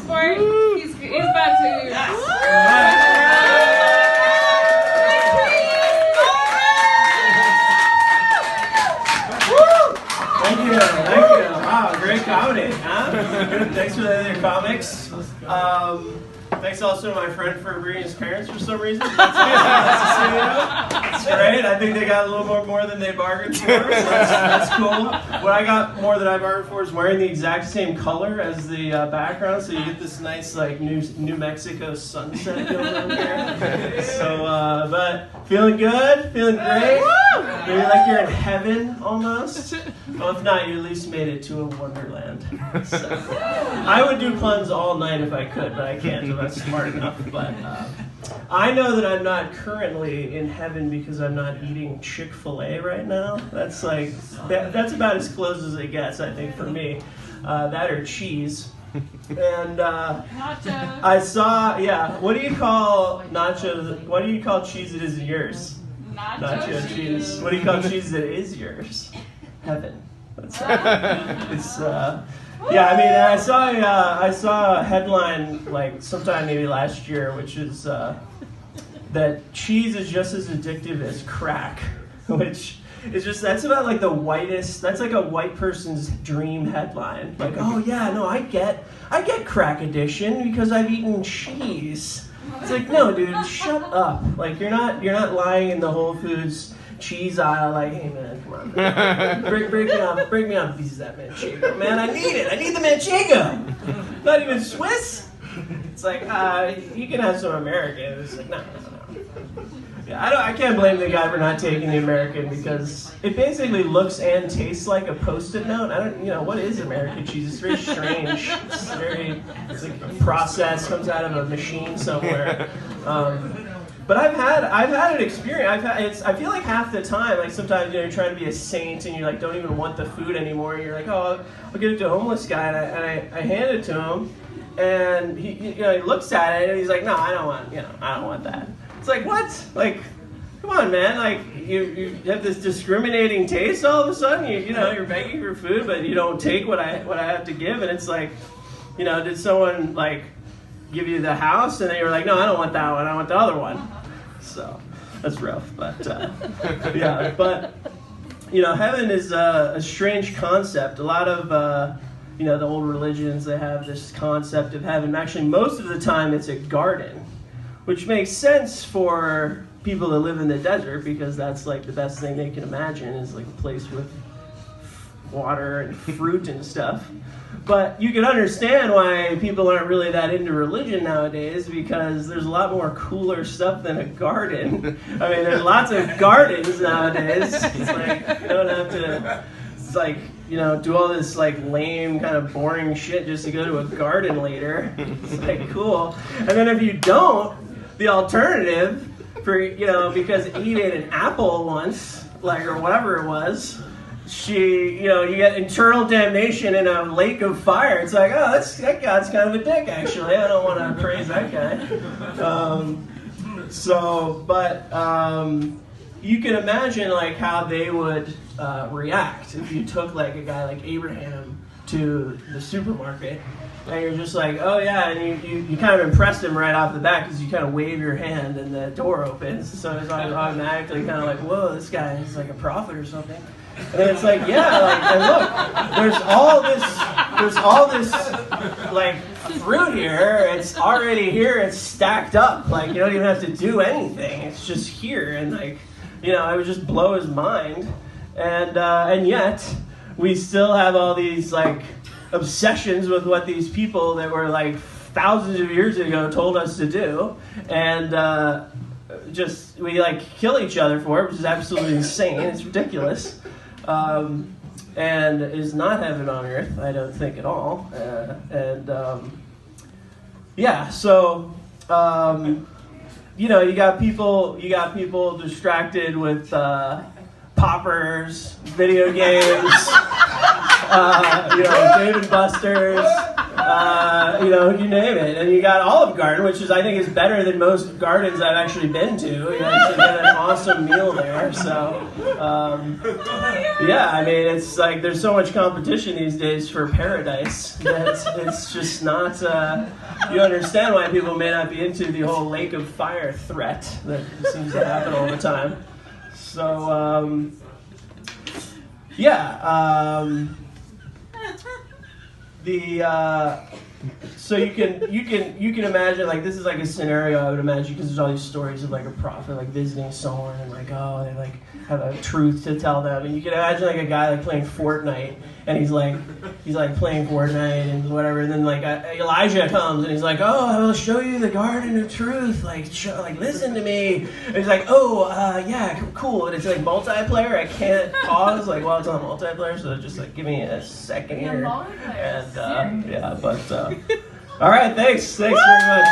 sport. He's about to. Thank you. Wow, great comedy, huh? Thanks for the other comics. Thanks also to my friend for bringing his parents for some reason. That's great. I think they got a little more than they bargained for, so that's cool. What I got more than I bargained for is wearing the exact same color as the background, so you get this nice like New Mexico sunset going on here. So, but feeling good, feeling great. Maybe like you're in heaven almost. Well, if not, you at least made it to a Wonderland. So, I would do puns all night if I could, but I can't. I'm not smart enough. But I know that I'm not currently in heaven because I'm not eating Chick-fil-A right now. That's like that's about as close as it gets, I think, for me. That or cheese. And Nachos. I saw, yeah. What do you call nachos? What do you call cheese that isn't yours? Nacho cheese. What do you call cheese that is yours? Heaven. That's it's yeah. I mean, I saw a headline like sometime maybe last year, which is that cheese is just as addictive as crack, which is just that's about like the whitest. That's like a white person's dream headline. Like, oh yeah, no, I get crack addiction because I've eaten cheese. It's like, no, dude, shut up. Like, you're not lying in the Whole Foods cheese aisle like, hey man, come on, break me off a piece of that manchego, man. I need it. I need the manchego. Not even Swiss. It's like, you can have some American. It's like, no. Yeah, I can't blame the guy for not taking the American because it basically looks and tastes like a Post-it note. What is American cheese? It's very strange. It's like processed, comes out of a machine somewhere. But I've had an experience. I feel like half the time, like sometimes you're trying to be a saint and you like don't even want the food anymore. And you're like, oh, I'll give it to a homeless guy, and I hand it to him, and he looks at it and he's like, no, I don't want that. It's like, what? Like, come on, man. Like, you have this discriminating taste all of a sudden. You're begging for food, but you don't take what I have to give. And it's like, did someone like give you the house and then you were like, no, I don't want that one. I want the other one. So that's rough. But yeah. But heaven is a strange concept. A lot of the old religions, they have this concept of heaven. Actually, most of the time, it's a garden. Which makes sense for people that live in the desert because that's like the best thing they can imagine is like a place with water and fruit and stuff. But you can understand why people aren't really that into religion nowadays because there's a lot more cooler stuff than a garden. I mean, there's lots of gardens nowadays. It's like you don't have to. It's like do all this like lame kind of boring shit just to go to a garden later. It's like cool. And then if you don't. The alternative for, because Eve ate an apple once, like, or whatever it was, you get eternal damnation in a lake of fire. It's like, oh, that God's kind of a dick, actually. I don't want to praise that guy. You can imagine, like, how they would react if you took, like, a guy like Abraham to the supermarket. And you're just like, oh yeah, and you kind of impressed him right off the bat because you kind of wave your hand and the door opens. So it's automatically kind of like, whoa, this guy is like a prophet or something. And then it's like, yeah, like, and look, there's all this like fruit here. It's already here. It's stacked up. Like you don't even have to do anything. It's just here, and like, it would just blow his mind. And yet we still have all these like obsessions with what these people that were like thousands of years ago told us to do, and we like kill each other for it, which is absolutely insane. It's ridiculous, and is not heaven on earth, I don't think at all. You got people distracted with poppers, video games. Dave and Buster's, You know, you name it. And you got Olive Garden, which I think is better than most gardens I've actually been to. You actually get an awesome meal there. So, yeah, I mean, it's like there's so much competition these days for paradise that it's just not, you understand why people may not be into the whole lake of fire threat that seems to happen all the time. So, yeah, so you can imagine, like, this is like a scenario I would imagine, because there's all these stories of like a prophet like visiting someone and like, oh, they like have a truth to tell them, and you can imagine like a guy like playing Fortnite, and he's like playing Fortnite and whatever, and then like Elijah comes and he's like, oh, I will show you the garden of truth, like listen to me, and he's like, oh, yeah, cool, and it's like multiplayer, I can't pause like while it's on multiplayer, so just like give me a second here, and yeah, but all right, thanks very much.